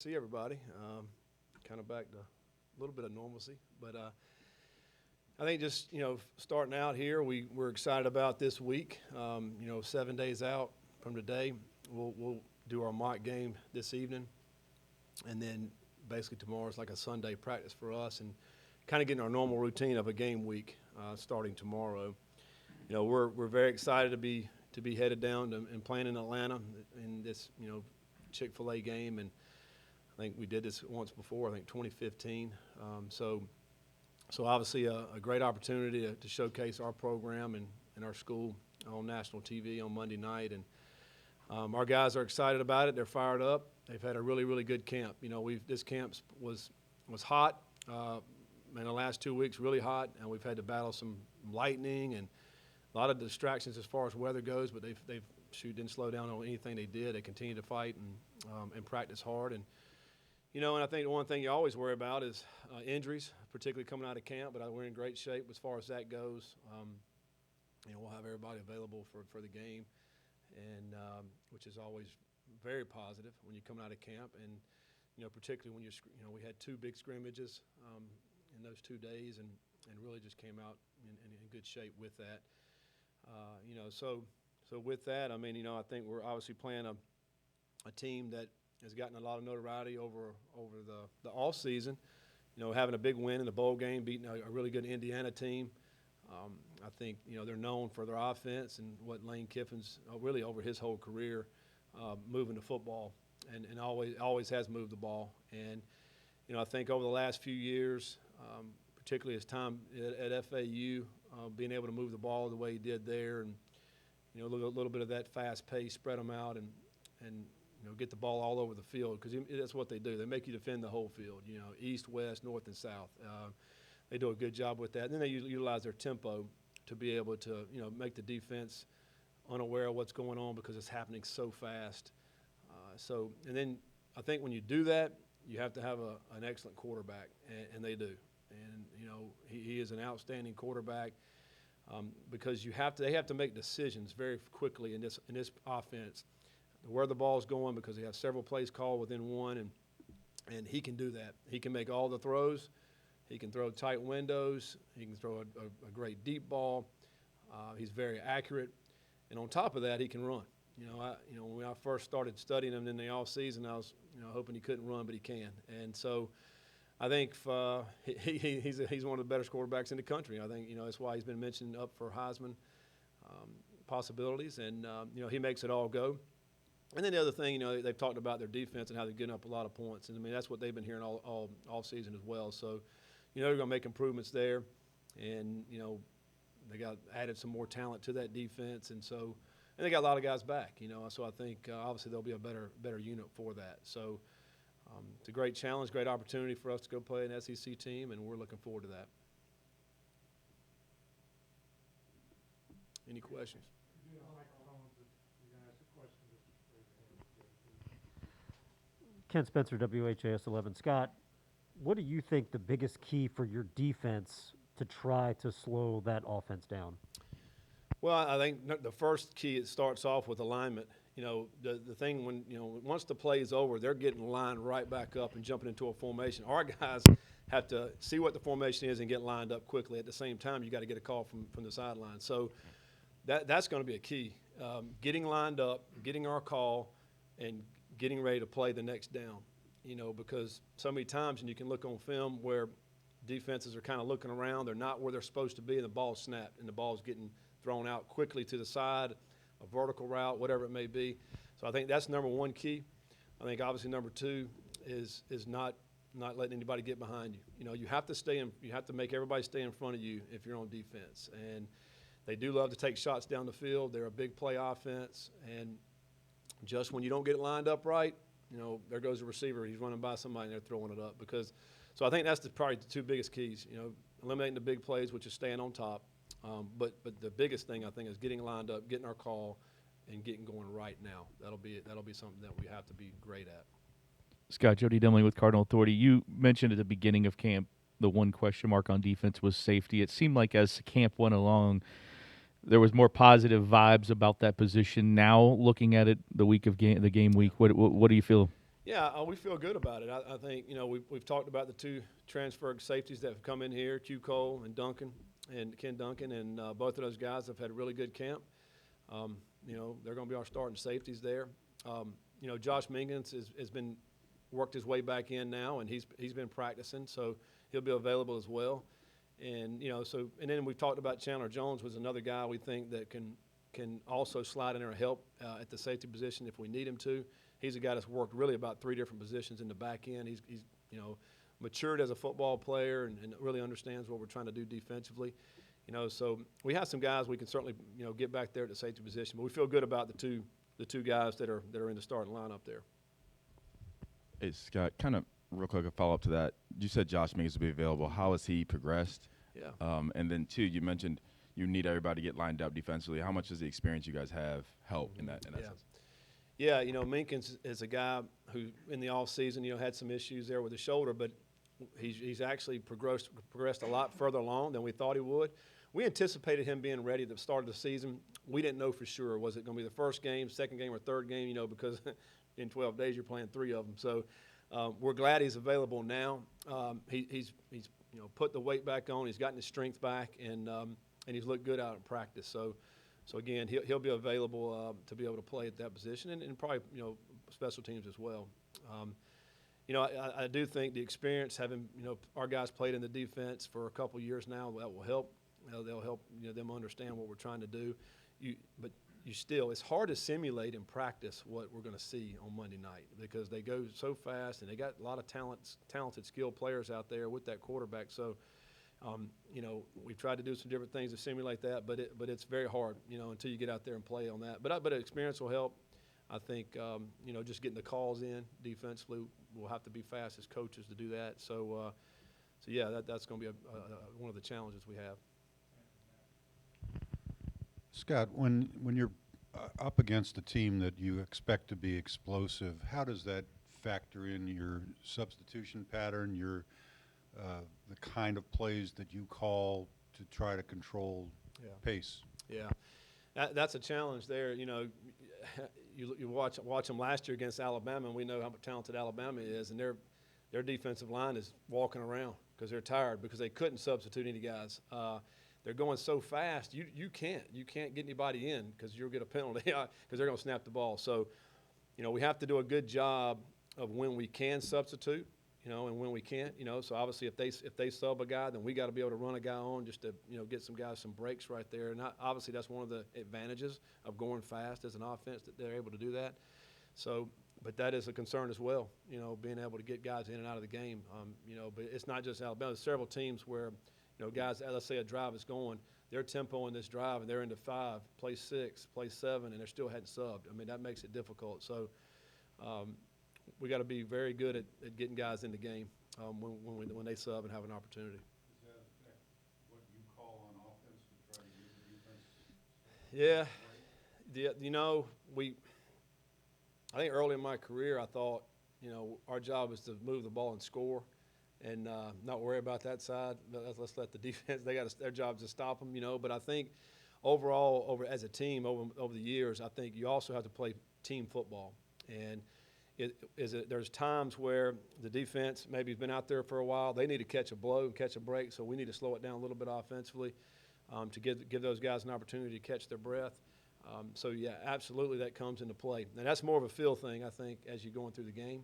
See everybody. Kind of back to a little bit of normalcy, but I think just starting out here, we're excited about this week. 7 days out from today, we'll do our mock game this evening, and then basically tomorrow is like a Sunday practice for us, and kind of getting our normal routine of a game week starting tomorrow. We're very excited to be headed down and playing in Atlanta in this Chick-fil-A game, and I think we did this once before, I think 2015. So obviously a great opportunity to showcase our program and our school on national TV on Monday night. And our guys are excited about it. They're fired up. They've had a really, really good camp. This camp was hot. In the last 2 weeks, really hot, and we've had to battle some lightning and a lot of distractions as far as weather goes, but they've didn't slow down on anything they did. They continue to fight and practice hard. And and I think the one thing you always worry about is injuries, particularly coming out of camp, but we're in great shape as far as that goes. We'll have everybody available for the game, and which is always very positive when you're coming out of camp. And, particularly when we had two big scrimmages in those 2 days and really just came out in good shape with that. So with that, I think we're obviously playing a team that has gotten a lot of notoriety over the off season. Having a big win in the bowl game, beating a really good Indiana team. I think they're known for their offense and what Lane Kiffin's really over his whole career moving the football and always has moved the ball. And I think over the last few years, particularly his time at FAU, being able to move the ball the way he did there, and a little bit of that fast pace, spread them out, and get the ball all over the field, because that's what they do. They make you defend the whole field, east, west, north, and south. They do a good job with that. And then they utilize their tempo to be able to, make the defense unaware of what's going on because it's happening so fast. And then I think when you do that, you have to have an excellent quarterback, and they do. And, he is an outstanding quarterback because they have to make decisions very quickly in this offense, where the ball's going, because they have several plays called within one, and he can do that. He can make all the throws. He can throw tight windows. He can throw a great deep ball. He's very accurate, and on top of that, he can run. When I first started studying him in the off season, I was hoping he couldn't run, but he can. And so I think he's one of the better quarterbacks in the country. I think that's why he's been mentioned up for Heisman possibilities, and he makes it all go. And then the other thing, they've talked about their defense and how they're getting up a lot of points. And, that's what they've been hearing all season as well. So, they're going to make improvements there. And, they got added some more talent to that defense. And they got a lot of guys back, So I think obviously they'll be a better unit for that. So it's a great challenge, great opportunity for us to go play an SEC team, and we're looking forward to that. Any questions? Ken Spencer, WHAS 11. Scott, what do you think the biggest key for your defense to try to slow that offense down? Well, I think the first key, it starts off with alignment. The thing when, once the play is over, they're getting lined right back up and jumping into a formation. Our guys have to see what the formation is and get lined up quickly. At the same time, you got to get a call from the sideline. So that's going to be a key. Getting lined up, getting our call, and getting ready to play the next down, because so many times, and you can look on film where defenses are kind of looking around, they're not where they're supposed to be, and the ball's snapped, and the ball's getting thrown out quickly to the side, a vertical route, whatever it may be. So I think that's number one key. I think obviously number two is not letting anybody get behind you. You have to make everybody stay in front of you if you're on defense. And they do love to take shots down the field. They're a big play offense, and just when you don't get it lined up right, there goes the receiver. He's running by somebody and they're throwing it up. So I think that's probably the two biggest keys, eliminating the big plays, which is staying on top. But the biggest thing, I think, is getting lined up, getting our call, and getting going right now. That'll be something that we have to be great at. Scott, Jody Demling with Cardinal Authority. You mentioned at the beginning of camp the one question mark on defense was safety. It seemed like as camp went along, there was more positive vibes about that position. Now, looking at it the week of the game week, what do you feel? Yeah, we feel good about it. I think, we've talked about the two transfer safeties that have come in here, Q Cole and Ken Duncan, and both of those guys have had a really good camp. They're going to be our starting safeties there. Josh Minkins has been worked his way back in now, and he's been practicing, so he'll be available as well. And and then we've talked about Chandler Jones was another guy we think that can also slide in there and help at the safety position if we need him to. He's a guy that's worked really about 3 different positions in the back end. He's matured as a football player and really understands what we're trying to do defensively. So we have some guys we can certainly get back there at the safety position, but we feel good about the two guys that are in the starting lineup there. Hey, Scott, kind of real quick, a follow-up to that. You said Josh Minkins will be available. How has he progressed? Yeah. And then, two, you mentioned you need everybody to get lined up defensively. How much does the experience you guys have help in that sense? Yeah, Minkins is a guy who in the offseason, had some issues there with his shoulder, but he's actually progressed a lot further along than we thought he would. We anticipated him being ready at the start of the season. We didn't know for sure. Was it going to be the first game, second game, or third game, because in 12 days you're playing 3 of them. So we're glad he's available now. He's put the weight back on. He's gotten his strength back, and he's looked good out in practice. So again, he'll be available to be able to play at that position, and probably special teams as well. I do think the experience having our guys played in the defense for a couple years now, that will help. They'll help them understand what we're trying to do. But it's hard to simulate in practice what we're going to see on Monday night because they go so fast and they got a lot of talented, skilled players out there with that quarterback. So. We've tried to do some different things to simulate that, but it's very hard, until you get out there and play on that. But experience will help. I think, just getting the calls in defensively, we'll have to be fast as coaches to do that. So that's going to be one of the challenges we have. Scott, when you're up against a team that you expect to be explosive, how does that factor in your substitution pattern, the kind of plays that you call to try to control pace? Yeah, that's a challenge there. You watch them last year against Alabama, and we know how talented Alabama is, and their defensive line is walking around because they're tired because they couldn't substitute any guys. They're going so fast, you can't get anybody in because you'll get a penalty because they're going to snap the ball. So, we have to do a good job of when we can substitute. And when we can't, so obviously if they sub a guy, then we got to be able to run a guy on just to, get some guys some breaks right there. And obviously that's one of the advantages of going fast as an offense that they're able to do that. So, but that is a concern as well, being able to get guys in and out of the game. But it's not just Alabama. There's several teams where, guys, let's say a drive is going, their tempo in this drive and they're into 5, play 6, play 7, and they're still hadn't subbed. I mean, that makes it difficult. So, we got to be very good at getting guys in the game when they sub and have an opportunity. Does that affect what you call on offense to try to get the defense? Yeah, I think early in my career I thought, our job is to move the ball and score, and not worry about that side. Let's let the defense. Their job is to stop them, But I think overall, as a team over the years, I think you also have to play team football. And there's times where the defense maybe has been out there for a while. They need to catch a blow and catch a break, so we need to slow it down a little bit offensively to give those guys an opportunity to catch their breath. Absolutely that comes into play. And that's more of a feel thing, I think, as you're going through the game.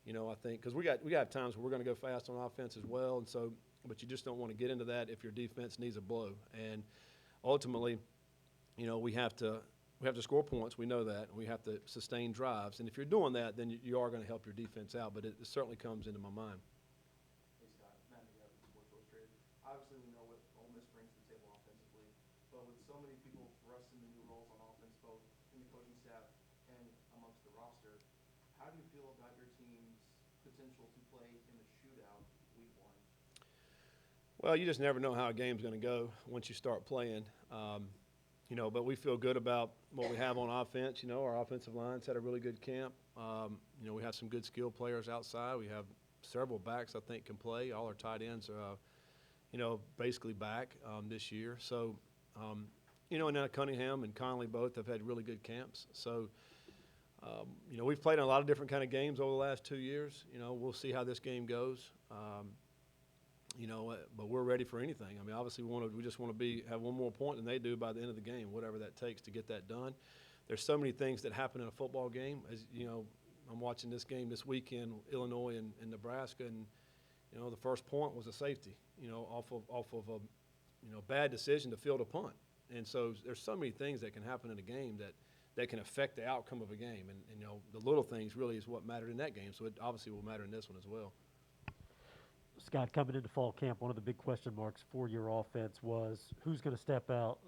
I think because we got times where we're going to go fast on offense as well, and so but you just don't want to get into that if your defense needs a blow. And ultimately, we have to score points. We know that. And we have to sustain drives. And if you're doing that, then you are going to help your defense out. But it certainly comes into my mind. Hey, Scott. Matt McGavin from Sports Illustrated. Obviously, we know what Ole Miss brings to the table offensively. But with so many people thrust into new roles on offense, both in the coaching staff and amongst the roster, how do you feel about your team's potential to play in the shootout week 1? Well, you just never know how a game's going to go once you start playing. But we feel good about what we have on offense. Our offensive line's had a really good camp. We have some good skilled players outside. We have several backs I think can play. All our tight ends are, basically back this year. So, and now Cunningham and Conley both have had really good camps. So, You know, we've played in a lot of different kind of games over the last 2 years. You know, we'll see how this game goes. You know, but we're ready for anything. I mean, obviously we just want to have one more point than they do by the end of the game, whatever that takes to get that done. There's so many things that happen in a football game. As you know, I'm watching this game this weekend, Illinois and Nebraska, and you know, the first point was a safety. You know, off of a bad decision to field a punt. And so there's so many things that can happen in a game that can affect the outcome of a game. And you know, the little things really is what mattered in that game. So it obviously will matter in this one as well. Scott, coming into fall camp, one of the big question marks for your offense was who's going to step up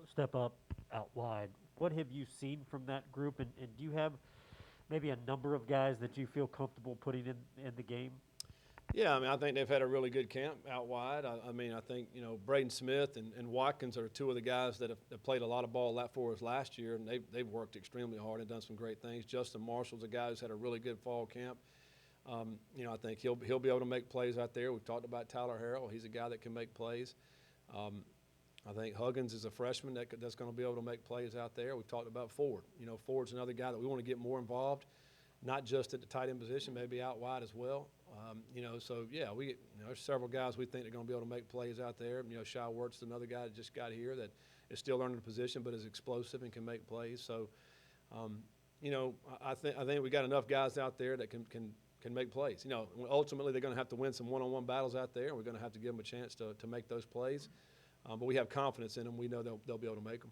out wide. What have you seen from that group, and do you have maybe a number of guys that you feel comfortable putting in the game? Yeah, I mean, I think they've had a really good camp out wide. I mean, I think, you know, Braden Smith and Watkins are two of the guys that have played a lot of ball for us last year, and they've worked extremely hard and done some great things. Justin Marshall's a guy who's had a really good fall camp. You know, I think he'll be able to make plays out there. We've talked about Tyler Harrell. He's a guy that can make plays. I think Huggins is a freshman that's going to be able to make plays out there. We've talked about Ford. You know, Ford's another guy that we want to get more involved, not just at the tight end position, maybe out wide as well. You know, so yeah, there's several guys we think are going to be able to make plays out there. You know, Shy Wert's another guy that just got here that is still learning the position, but is explosive and can make plays. So, you know, I think we got enough guys out there that can make plays. You know, ultimately they're going to have to win some one-on-one battles out there, and we're going to have to give them a chance to make those plays. But we have confidence in them. We know they'll be able to make them.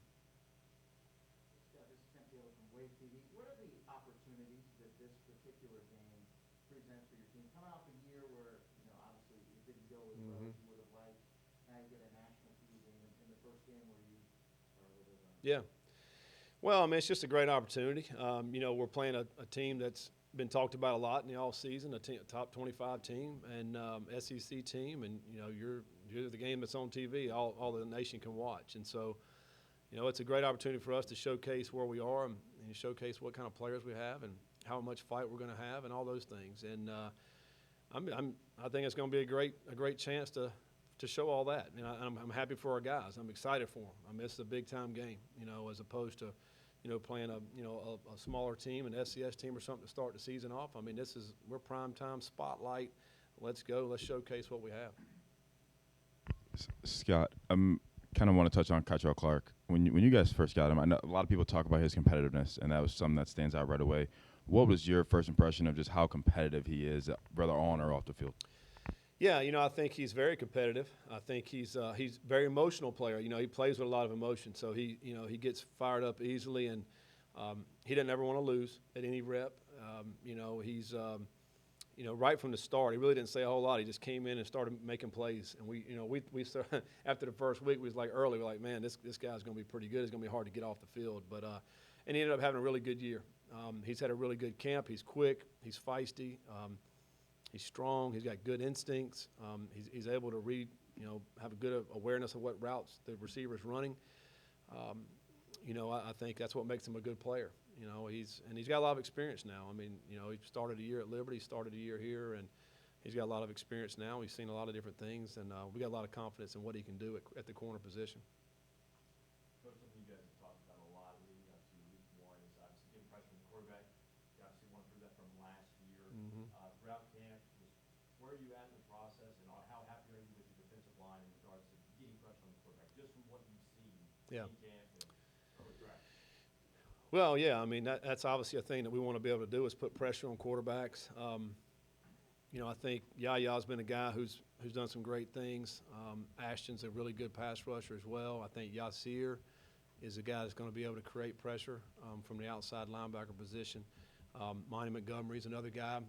Scott, this is Tim Taylor from Wave TV. What are the opportunities that this particular game presents for your team? Coming off a year where, you know, obviously it didn't go as well as you would have liked. Now you get a national TV game in the first game where you are a little bit Yeah. Well, I mean, it's just a great opportunity. You know, we're playing a team that's been talked about a lot in the off season, a top 25 team and SEC team, and you know, you're the game that's on TV, all the nation can watch. And so, you know, it's a great opportunity for us to showcase where we are and showcase what kind of players we have and how much fight we're going to have and all those things. And I think it's going to be a great chance to show all that. And I'm happy for our guys. I'm excited for them. I mean, it's a big time game, you know, as opposed to, you know, playing a smaller team, an SCS team or something to start the season off. I mean, we're prime time spotlight. Let's go. Let's showcase what we have. Scott, kind of want to touch on Kytrell Clark. When you guys first got him, I know a lot of people talk about his competitiveness, and that was something that stands out right away. What was your first impression of just how competitive he is, whether on or off the field? Yeah, you know, I think he's very competitive. I think he's a very emotional player. You know, he plays with a lot of emotion, so he gets fired up easily, and he doesn't ever want to lose at any rep. You know, he's you know, right from the start, he really didn't say a whole lot. He just came in and started making plays, and we started, after the first week, we was like early, we're like, man, this guy's going to be pretty good. It's going to be hard to get off the field, but and he ended up having a really good year. He's had a really good camp. He's quick. He's feisty. He's strong. He's got good instincts. He's able to read, you know, have a good awareness of what routes the receiver's running. You know, I think that's what makes him a good player. You know, he's got a lot of experience now. I mean, you know, he started a year at Liberty, started a year here, and he's got a lot of experience now. He's seen a lot of different things, and we got a lot of confidence in what he can do at the corner position. Coach, something you guys have talked about a lot leading up to week one is obviously getting pressure on the quarterback. You obviously went through that from last year. Throughout camp, where are you at in the process, and how happy are you with your defensive line in regards to getting pressure on the quarterback, just from what you've seen in camp and early practice? Well, yeah, I mean, that's obviously a thing that we want to be able to do is put pressure on quarterbacks. You know, I think Yaya's been a guy who's done some great things. Ashton's a really good pass rusher as well. I think Yasir is a guy that's going to be able to create pressure from the outside linebacker position. Monty Montgomery's another guy.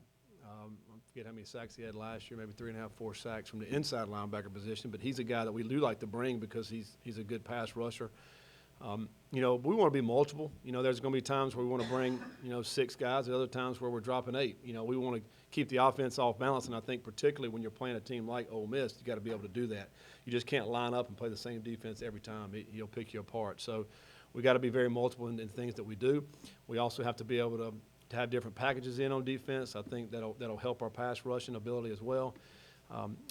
I forget how many sacks he had last year, maybe 3.5, 4 sacks from the inside linebacker position, but he's a guy that we do like to bring because he's a good pass rusher. You know, we want to be multiple. You know, there's going to be times where we want to bring, you know, 6 guys, at other times where we're dropping 8. You know, we want to keep the offense off balance, and I think particularly when you're playing a team like Ole Miss, you got to be able to do that. You just can't line up and play the same defense every time. He'll pick you apart. So we got to be very multiple in things that we do. We also have to be able to have different packages in on defense. I think that'll help our pass rushing ability as well.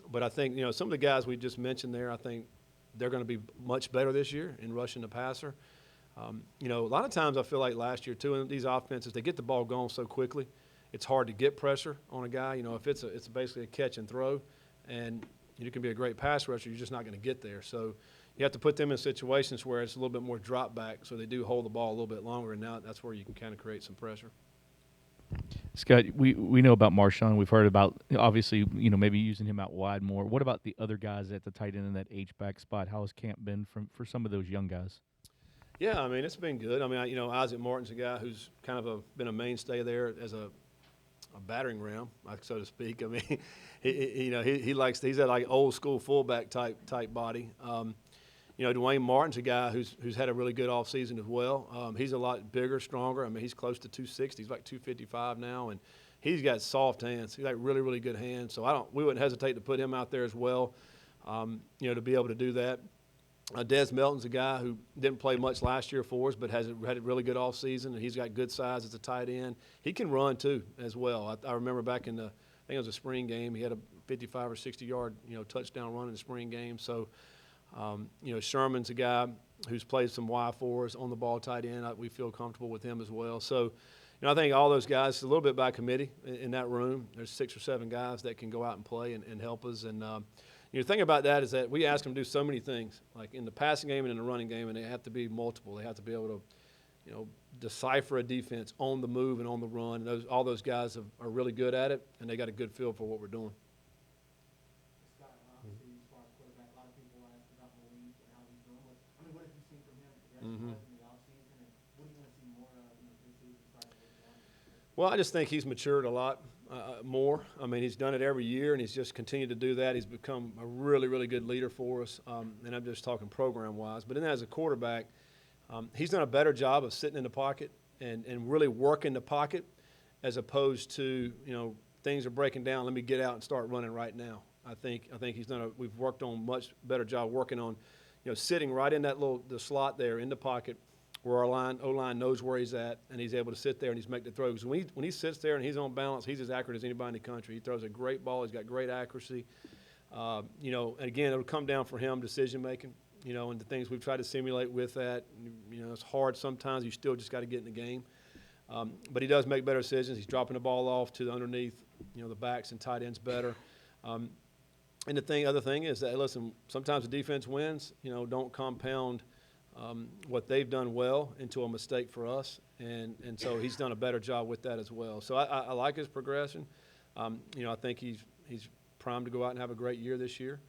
But I think, you know, some of the guys we just mentioned there, I think they're going to be much better this year in rushing the passer. You know, a lot of times I feel like last year too, in these offenses, they get the ball going so quickly, it's hard to get pressure on a guy. You know, if it's basically a catch and throw, and you can be a great pass rusher, you're just not going to get there. So you have to put them in situations where it's a little bit more drop back, so they do hold the ball a little bit longer, and now that's where you can kind of create some pressure. Scott, we know about Marshawn. We've heard about, obviously, you know, maybe using him out wide more. What about the other guys at the tight end in that H-back spot? How has camp been for some of those young guys? Yeah, I mean, it's been good. I mean, you know, Isaac Martin's a guy who's kind of been a mainstay there as a battering ram, like, so to speak. I mean, you know, he's that like old school fullback type body. You know, Dwayne Martin's a guy who's had a really good offseason as well. He's a lot bigger, stronger. I mean, he's close to 260. He's like 255 now, and he's got soft hands. He's got really, really good hands. So we wouldn't hesitate to put him out there as well. You know, to be able to do that. Des Melton's a guy who didn't play much last year for us, but had a really good offseason, and he's got good size as a tight end. He can run too as well. I remember back in I think it was a spring game, he had a 55 or 60-yard touchdown run in the spring game. So. You know, Sherman's a guy who's played some Y for us on the ball tight end. We feel comfortable with him as well. So, you know, I think all those guys, a little bit by committee in that room. There's 6 or 7 guys that can go out and play and help us. And, the thing about that is that we ask them to do so many things, like in the passing game and in the running game, and they have to be multiple. They have to be able to, you know, decipher a defense on the move and on the run. All those guys are really good at it, and they got a good feel for what we're doing. Scott, obviously, as far as quarterback, a lot of people ask about Malik and how he's doing. What have you seen from him progressing in the offseason, and what are you going to see more of this season starting with him? Well, I just think he's matured a lot more. I mean, he's done it every year, and he's just continued to do that. He's become a really, really good leader for us, and I'm just talking program-wise. But then as a quarterback, he's done a better job of sitting in the pocket and really working the pocket as opposed to, you know, things are breaking down, let me get out and start running right now. I think we've worked on much better job working on, you know, sitting right in that the slot there in the pocket where our O-line knows where he's at, and he's able to sit there and he's make the throws. When he sits there and he's on balance, he's as accurate as anybody in the country. He throws a great ball. He's got great accuracy. You know, and again, it'll come down for him, decision-making, you know, and the things we've tried to simulate with that. You know, it's hard sometimes. You still just got to get in the game. But he does make better decisions. He's dropping the ball off to the underneath, you know, the backs and tight ends better. And other thing is that, listen, sometimes the defense wins. You know, don't compound what they've done well into a mistake for us. And so he's done a better job with that as well. So I like his progression. You know, I think he's primed to go out and have a great year this year.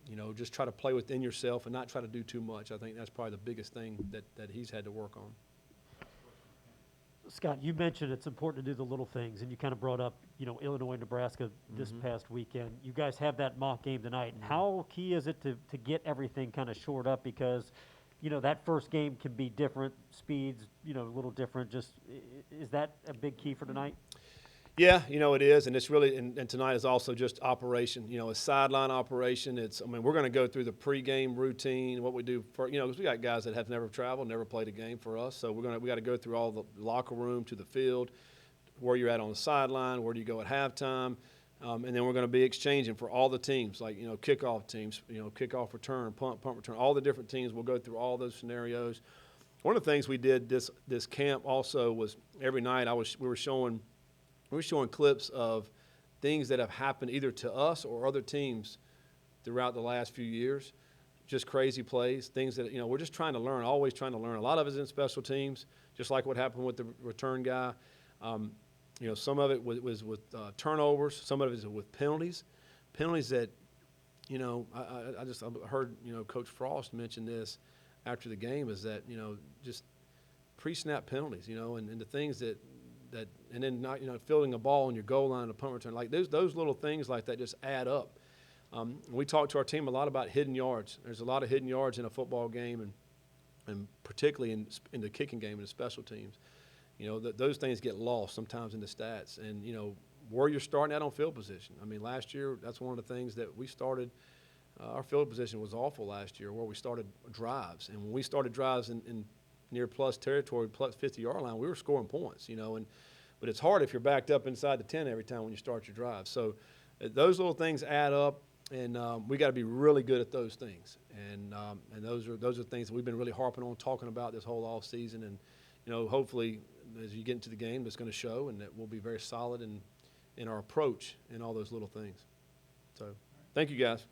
You know, just try to play within yourself and not try to do too much. I think that's probably the biggest thing that he's had to work on. Scott, you mentioned it's important to do the little things, and you kind of brought up, you know, Illinois, Nebraska this past weekend. You guys have that mock game tonight. How key is it to get everything kind of shored up? Because, you know, that first game can be different, speeds, you know, a little different. Just, is that a big key for tonight? Yeah, you know, it is, and it's really, and tonight is also just operation, you know, a sideline operation. I mean, we're going to go through the pregame routine, what we do for, you know, because we got guys that have never traveled, never played a game for us. So we got to go through all the locker room to the field, where you're at on the sideline, where do you go at halftime, and then we're going to be exchanging for all the teams, like, you know, kickoff teams, you know, kickoff return, punt return, all the different teams. We'll go through all those scenarios. One of the things we did this camp also was every night we were showing clips of things that have happened either to us or other teams throughout the last few years, just crazy plays, things that, you know, we're just trying to learn, always trying to learn. A lot of it is in special teams, just like what happened with the return guy. You know, some of it was with turnovers, some of it is with penalties that, you know, I heard, you know, Coach Frost mention this after the game, is that, you know, just pre-snap penalties, you know, and the things that and then not, you know, fielding a ball on your goal line, a punt return, like those little things like that just add up. We talk to our team a lot about hidden yards. There's a lot of hidden yards in a football game, and particularly in the kicking game and the special teams. You know, those things get lost sometimes in the stats. And, you know, where you're starting at on field position. I mean, last year, that's one of the things that we started. Our field position was awful last year, where we started drives. And when we started drives in near plus territory, plus 50-yard line, we were scoring points, you know. But it's hard if you're backed up inside the 10 every time when you start your drive. So those little things add up. And we got to be really good at those things. And those are things that we've been really harping on, talking about this whole off season. And hopefully, as you get into the game, that's going to show, and that we'll be very solid in our approach in all those little things. So, thank you guys.